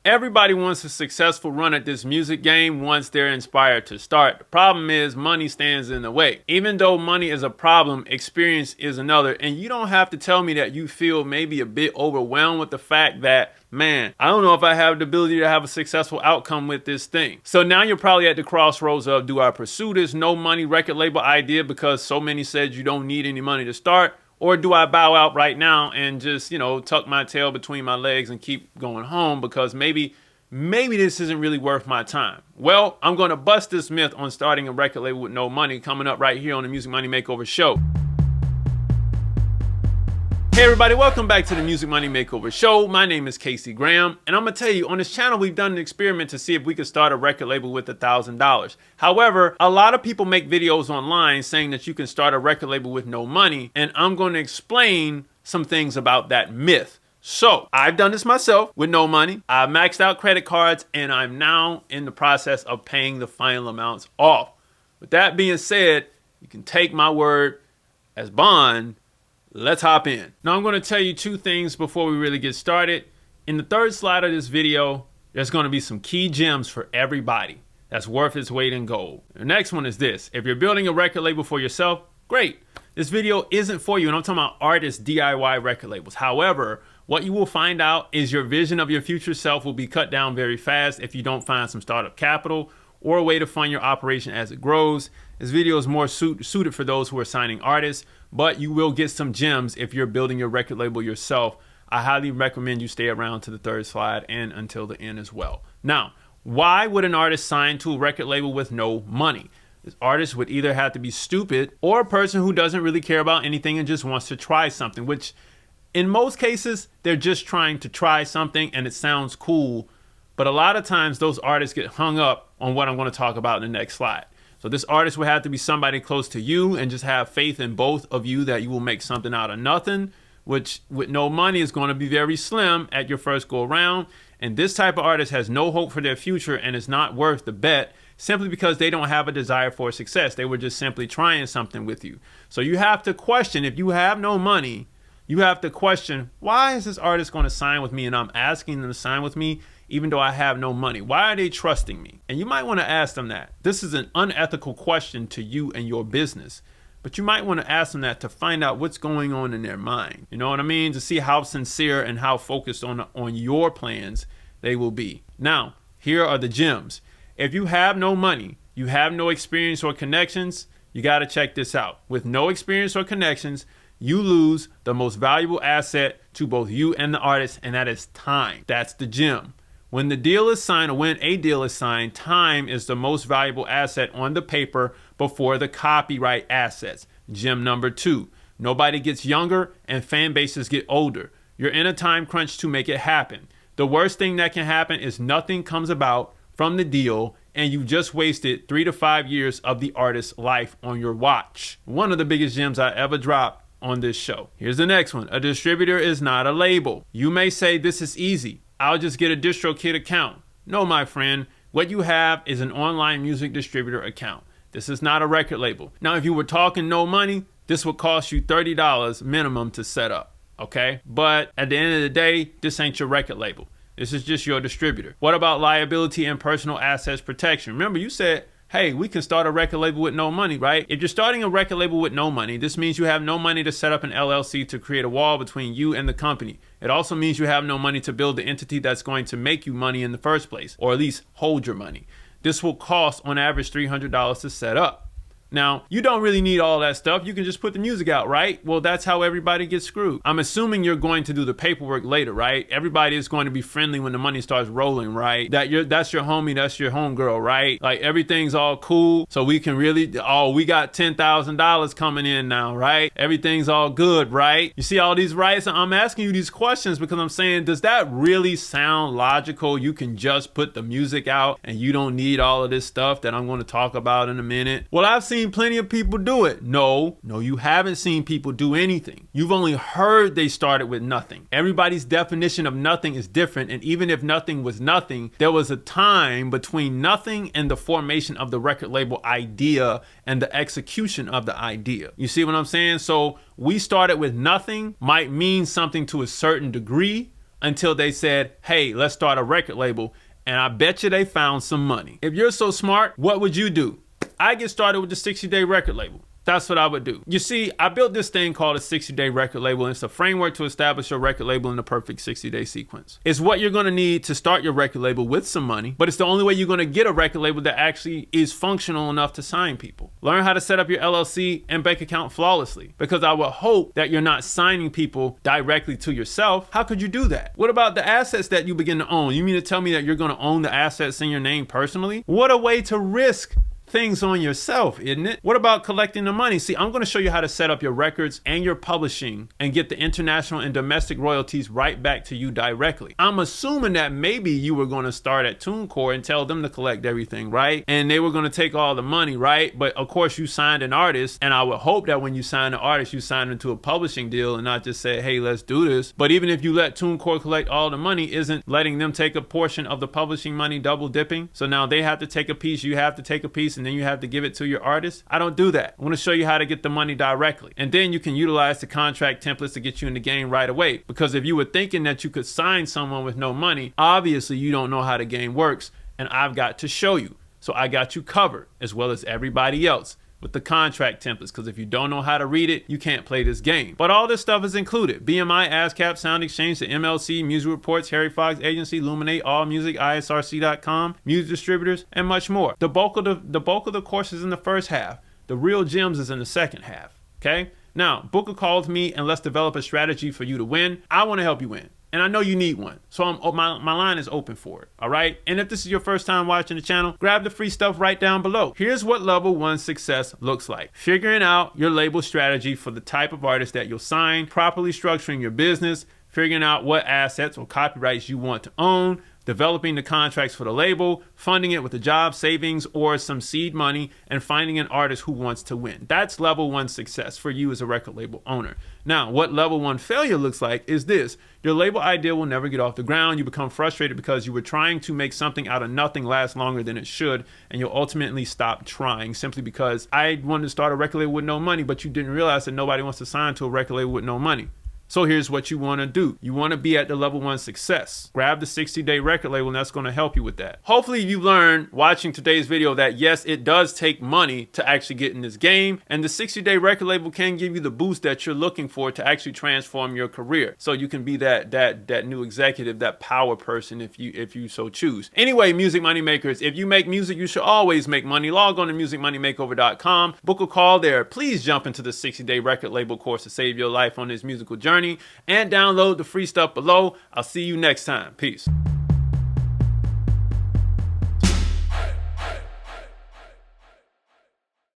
Everybody wants a successful run at this music game once they're inspired to start. The problem is money stands in the way. Even though money is a problem, experience is another. And you don't have to tell me that you feel maybe a bit overwhelmed with the fact that, man, I don't know if I have the ability to have a successful outcome with this thing. So now you're probably at the crossroads of, do I pursue this no money record label idea because so many said you don't need any money to start? Or do I bow out right now and just, tuck my tail between my legs and keep going home because maybe this isn't really worth my time? Well, I'm going to bust this myth on starting a record label with no money coming up right here on the Music Money Makeover show. Hey everybody, welcome back to the Music Money Makeover show. My name is Casey Graham, and I'm going to tell you, on this channel, we've done an experiment to see if we could start a record label with $1,000. However, a lot of people make videos online saying that you can start a record label with no money, and I'm going to explain some things about that myth. So, I've done this myself with no money. I've maxed out credit cards, and I'm now in the process of paying the final amounts off. With that being said, you can take my word as bond. Let's hop in. Now I'm going to tell you two things before we really get started. In the third slide of this video, there's going to be some key gems for everybody that's worth its weight in gold. The next one is this. If you're building a record label for yourself, great. This video isn't for you, and I'm talking about artist DIY record labels. However, what you will find out is your vision of your future self will be cut down very fast if you don't find some startup capital or a way to fund your operation as it grows. This video is more suited for those who are signing artists, but you will get some gems if you're building your record label yourself. I highly recommend you stay around to the third slide and until the end as well. Now, why would an artist sign to a record label with no money? This artist would either have to be stupid or a person who doesn't really care about anything and just wants to try something, which in most cases, they're just trying to try something and it sounds cool. But a lot of times those artists get hung up on what I'm going to talk about in the next slide. So this artist would have to be somebody close to you and just have faith in both of you that you will make something out of nothing, which with no money is going to be very slim at your first go around. And this type of artist has no hope for their future and is not worth the bet simply because they don't have a desire for success. They were just simply trying something with you. So you have to question, if you have no money, you have to question, why is this artist going to sign with me and I'm asking them to sign with me even though I have no money? Why are they trusting me? And you might want to ask them that. This is an unethical question to you and your business, but you might want to ask them that to find out what's going on in their mind. You know what I mean? To see how sincere and how focused on your plans they will be. Now, here are the gems. If you have no money, you have no experience or connections, you got to check this out. With no experience or connections, you lose the most valuable asset to both you and the artist, and that is time. That's the gem. When the deal is signed, or when a deal is signed, time is the most valuable asset on the paper before the copyright assets. Gem number 2. Nobody gets younger and fan bases get older. You're in a time crunch to make it happen. The worst thing that can happen is nothing comes about from the deal and you just wasted 3 to 5 years of the artist's life on your watch. One of the biggest gems I ever dropped on this show. Here's the next one. A distributor is not a label. You may say this is easy. I'll just get a DistroKid account. No, my friend, what you have is an online music distributor account. This is not a record label. Now, if you were talking no money, this would cost you $30 minimum to set up, okay? But at the end of the day, this ain't your record label. This is just your distributor. What about liability and personal assets protection? Remember, you said, hey, we can start a record label with no money, right? If you're starting a record label with no money, this means you have no money to set up an LLC to create a wall between you and the company. It also means you have no money to build the entity that's going to make you money in the first place, or at least hold your money. This will cost on average $300 to set up. Now, you don't really need all that stuff. You can just put the music out, right? Well, that's how everybody gets screwed. I'm assuming you're going to do the paperwork later, right? Everybody is going to be friendly when the money starts rolling, right? That's your homie, that's your homegirl, right? Like everything's all cool. So we can really, we got $10,000 coming in now, right? Everything's all good, right? You see all these rights? I'm asking you these questions because I'm saying, does that really sound logical? You can just put the music out and you don't need all of this stuff that I'm going to talk about in a minute. Well, I've seen plenty of people do it. No, you haven't seen people do anything. You've only heard they started with nothing. Everybody's definition of nothing is different. And even if nothing was nothing, there was a time between nothing and the formation of the record label idea and the execution of the idea. You see what I'm saying? So we started with nothing might mean something to a certain degree, until they said, hey, let's start a record label. And I bet you they found some money. If you're so smart, what would you do? I get started with the 60-day record label. That's what I would do. You see, I built this thing called a 60-day record label, and it's a framework to establish your record label in the perfect 60-day sequence. It's what you're gonna need to start your record label with some money, but it's the only way you're gonna get a record label that actually is functional enough to sign people. Learn how to set up your LLC and bank account flawlessly, because I would hope that you're not signing people directly to yourself. How could you do that? What about the assets that you begin to own? You mean to tell me that you're gonna own the assets in your name personally? What a way to risk things on yourself, isn't it? What about collecting the money? See, I'm going to show you how to set up your records and your publishing and get the international and domestic royalties right back to you directly. I'm assuming that maybe you were going to start at TuneCore and tell them to collect everything, right? And they were going to take all the money, right? But of course you signed an artist, and I would hope that when you sign an artist, you sign into a publishing deal and not just say, hey, let's do this. But even if you let TuneCore collect all the money, isn't letting them take a portion of the publishing money double dipping? So now they have to take a piece, you have to take a piece, and then you have to give it to your artist. I don't do that. I want to show you how to get the money directly. And then you can utilize the contract templates to get you in the game right away. Because if you were thinking that you could sign someone with no money, obviously you don't know how the game works, and I've got to show you. So I got you covered, as well as everybody else, with the contract templates, because if you don't know how to read it, you can't play this game. But all this stuff is included. BMI, ASCAP, Sound Exchange, the MLC, Music Reports, Harry Fox Agency, Luminate, All Music, ISRC.com, music distributors, and much more. The bulk of the course is in the first half. The real gems is in the second half, okay? Now, book a call to me and let's develop a strategy for you to win. I want to help you win. And I know you need one. So my line is open for it, all right? And if this is your first time watching the channel, grab the free stuff right down below. Here's what level 1 success looks like. Figuring out your label strategy for the type of artist that you'll sign, properly structuring your business, figuring out what assets or copyrights you want to own, developing the contracts for the label, funding it with a job savings or some seed money, and finding an artist who wants to win. That's level 1 success for you as a record label owner. Now, what level 1 failure looks like is this. Your label idea will never get off the ground. You become frustrated because you were trying to make something out of nothing last longer than it should, and you'll ultimately stop trying simply because I wanted to start a record label with no money, but you didn't realize that nobody wants to sign to a record label with no money. So here's what you want to do. You want to be at the level 1 success. Grab the 60-day record label, and that's going to help you with that. Hopefully you learned watching today's video that yes, it does take money to actually get in this game, and the 60-day record label can give you the boost that you're looking for to actually transform your career. So you can be that new executive, that power person if you so choose. Anyway, music money makers, if you make music, you should always make money. Log on to musicmoneymakeover.com. Book a call there. Please jump into the 60-day record label course to save your life on this musical journey, and download the free stuff below. I'll see you next time. Peace.